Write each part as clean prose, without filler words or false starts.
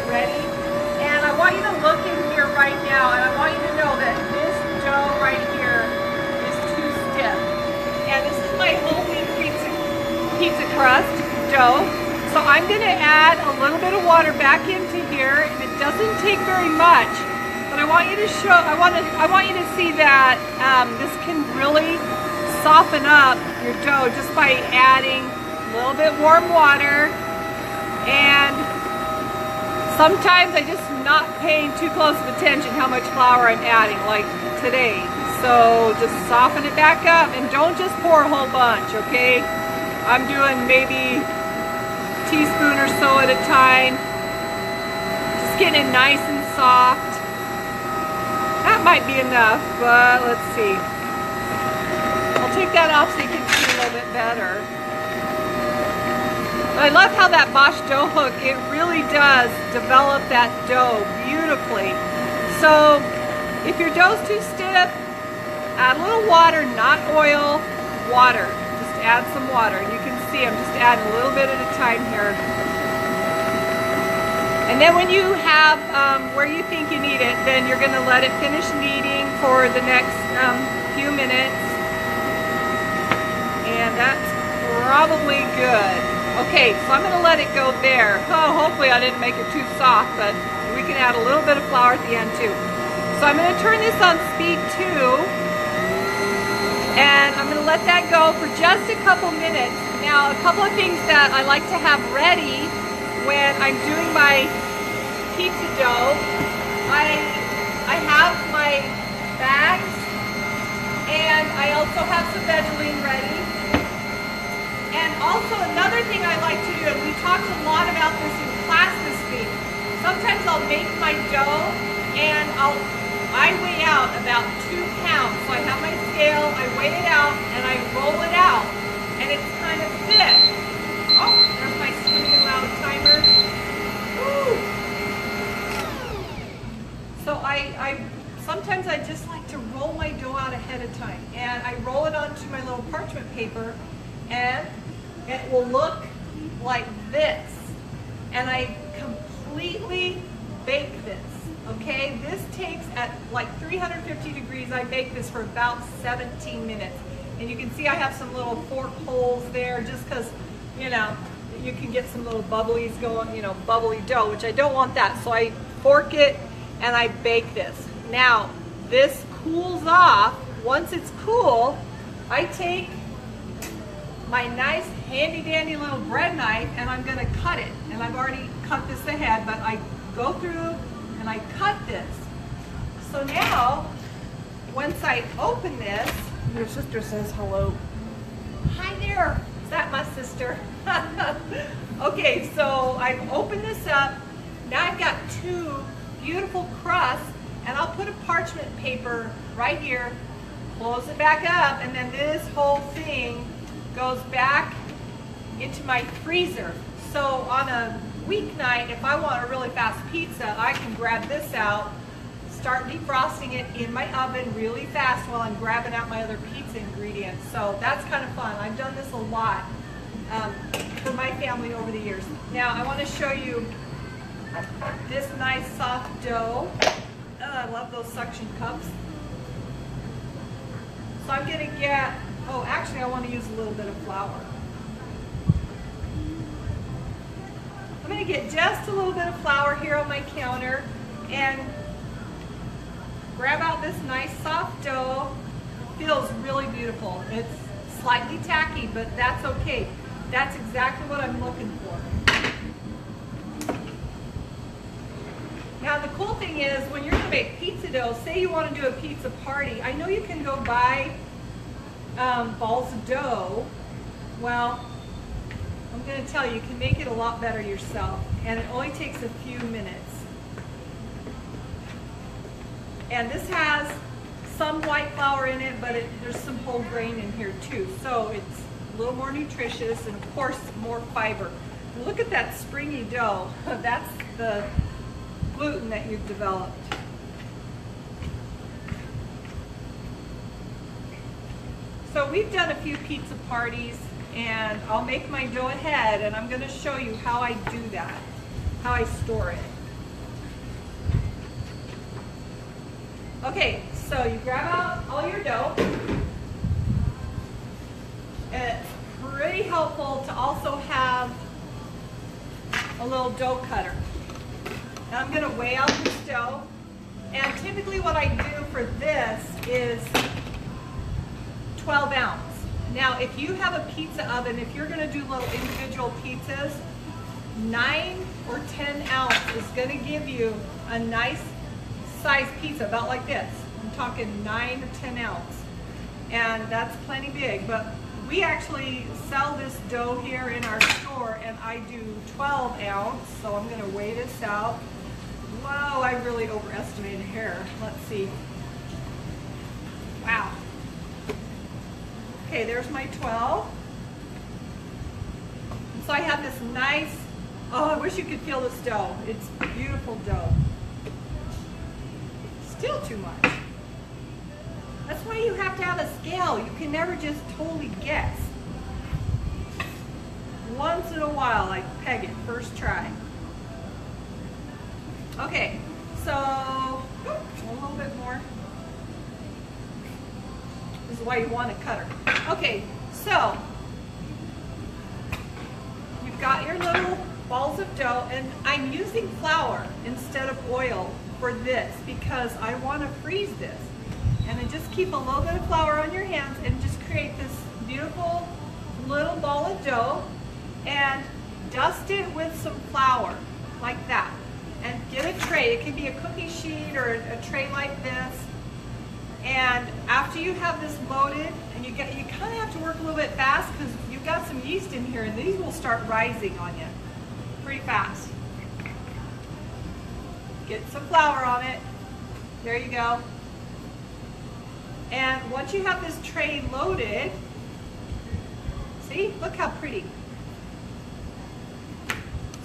ready. And I want you to look in here right now, and I want you to know that this dough right here is too stiff. And this is my whole wheat pizza crust dough. So I'm going to add a little bit of water back into here, and it doesn't take very much. But I want you to I want you to see that this can really soften up your dough just by adding a little bit warm water. And sometimes I just not paying too close of attention how much flour I'm adding, like today. So just soften it back up, and don't just pour a whole bunch, okay? I'm doing maybe a teaspoon or so at a time. Just getting it nice and soft. That might be enough, but let's see. I'll take that off so you can see a little bit better. But I love how that Bosch dough hook, it really does develop that dough beautifully. So if your dough's too stiff, add a little water, not oil, water. Just add some water. You can see I'm just adding a little bit at a time here. And then when you have where you think you need it, then you're going to let it finish kneading for the next few minutes. And that's probably good. Okay, so I'm going to let it go there. Oh, hopefully I didn't make it too soft, but we can add a little bit of flour at the end too. So I'm going to turn this on speed 2, and I'm going to let that go for just a couple minutes. Now, a couple of things that I like to have ready when I'm doing my pizza dough, I have my bags, and I also have some Vaseline ready. And also another thing I like to do, and we talked a lot about this in class this week, sometimes I'll make my dough and I weigh out about 2 pounds. So I have my scale, I weigh it out, and I roll it out, and it's kind of thick. Oh, there's my screaming loud timer. Woo. So sometimes I just like to roll my dough out ahead of time, and I roll it onto my little parchment paper, and it will look like this. And I completely bake this, okay? This takes at like 350 degrees. I bake this for about 17 minutes. And you can see I have some little fork holes there just because, you know, you can get some little bubblies going, you know, bubbly dough, which I don't want that. So I fork it and I bake this. Now, this cools off. Once it's cool, I take my nice handy dandy little bread knife and I'm going to cut it. And I've already cut this ahead, but I go through and I cut this. So now, once I open this, your sister says hello. Hi there. Is that my sister? Okay, so I've opened this up. Now I've got 2 beautiful crusts, and I'll put a parchment paper right here, close it back up, and then this whole thing goes back into my freezer. So on a weeknight, if I want a really fast pizza, I can grab this out, start defrosting it in my oven really fast while I'm grabbing out my other pizza ingredients. So that's kind of fun. I've done this a lot for my family over the years. Now I want to show you this nice soft dough. Oh, I love those suction cups. So I'm going to get, oh, actually I want to use a little bit of flour. I'm going to get just a little bit of flour here on my counter and grab out this nice soft dough. It feels really beautiful. It's slightly tacky, but that's okay. That's exactly what I'm looking for. Now the cool thing is when you're going to make pizza dough, say you want to do a pizza party, I know you can go buy balls of dough. Well, I'm going to tell you, you can make it a lot better yourself, and it only takes a few minutes. And this has some white flour in it, but there's some whole grain in here too, so it's a little more nutritious and of course more fiber. And look at that springy dough. That's the gluten that you've developed. So we've done a few pizza parties, and I'll make my dough ahead, and I'm going to show you how I do that, how I store it. Okay, so you grab out all your dough. It's pretty helpful to also have a little dough cutter. Now I'm going to weigh out this dough. And typically what I do for this is 12 ounce. Now if you have a pizza oven, if you're going to do little individual pizzas, 9 or 10 ounce is going to give you a nice size pizza, about like this. I'm talking 9 or 10 ounce. And that's plenty big, but we actually sell this dough here in our store, and I do 12 ounce, so I'm going to weigh this out. Whoa, I really overestimated here. Let's see. Wow. Okay, there's my 12. So I have this nice, oh, I wish you could feel this dough. It's beautiful dough. Still too much. That's why you have to have a scale. You can never just totally guess. Once in a while, I peg it, first try. Okay, so a little bit more. This is why you want a cutter. Okay, so you've got your little balls of dough, and I'm using flour instead of oil for this because I want to freeze this. And then just keep a little bit of flour on your hands and just create this beautiful little ball of dough and dust it with some flour like that. And get a tray. It can be a cookie sheet or a tray like this. And after you have this loaded, and you kind of have to work a little bit fast because you've got some yeast in here, and these will start rising on you pretty fast. Get some flour on it. There you go. And once you have this tray loaded, see, look how pretty.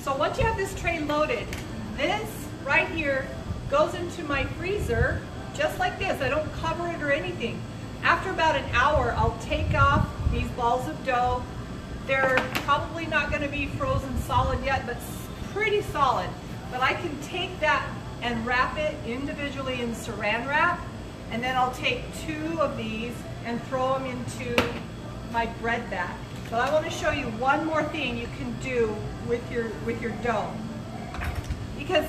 So once you have this tray loaded, this right here goes into my freezer just like this. I don't cover it or anything. After about an hour, I'll take off these balls of dough. They're probably not going to be frozen solid yet, but pretty solid. But I can take that and wrap it individually in saran wrap. And then I'll take 2 of these and throw them into my bread bag. But I want to show you one more thing you can do with your dough. Because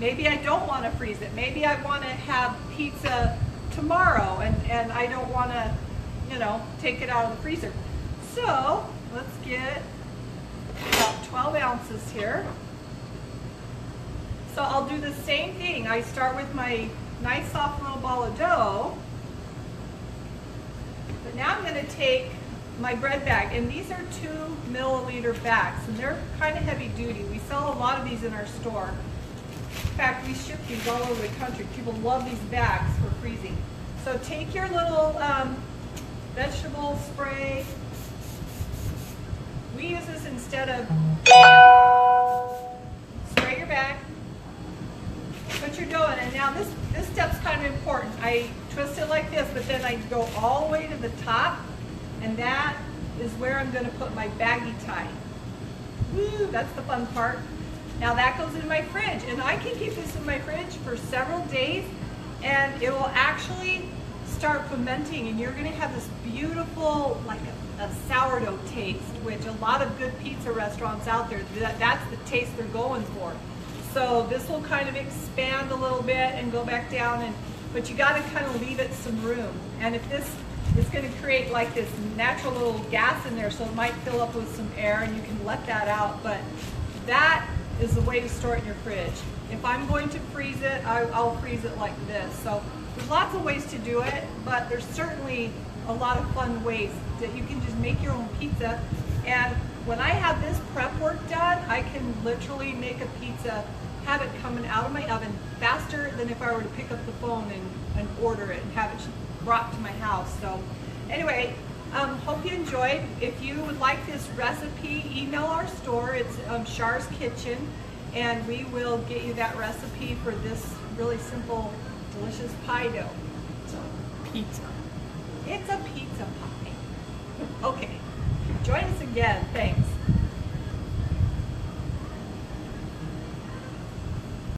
maybe I don't want to freeze it. Maybe I want to have pizza tomorrow and I don't want to, take it out of the freezer. So let's get about 12 ounces here. So I'll do the same thing. I start with my nice soft little ball of dough. But now I'm going to take my bread bag, and these are 2 milliliter bags, and they're kind of heavy duty. We sell a lot of these in our store. In fact, we ship these all over the country. People love these bags for freezing. So take your little vegetable spray. We use this instead of spray your bag. Put your dough in, and now this step's kind of important. I twist it like this, but then I go all the way to the top, and that is where I'm going to put my baggy tie. Woo, that's the fun part. Now that goes in my fridge, and I can keep this in my fridge for several days, and it will actually start fermenting, and you're going to have this beautiful, like a sourdough taste, which a lot of good pizza restaurants out there, that's the taste they're going for. So this will kind of expand a little bit and go back down, but you got to kind of leave it some room. And if this is going to create like this natural little gas in there, so it might fill up with some air, and you can let that out. But that is the way to store it in your fridge. If I'm going to freeze it, I'll freeze it like this. So there's lots of ways to do it, but there's certainly a lot of fun ways that you can just make your own pizza. And when I have this prep work done, I can literally make a pizza, have it coming out of my oven faster than if I were to pick up the phone and order it and have it brought to my house. So anyway, hope you enjoyed. If you would like this recipe, email our store. It's Char's Kitchen, and we will get you that recipe for this really simple, delicious pie dough. It's a pizza. It's a pizza pie. Okay, join us again. Thanks.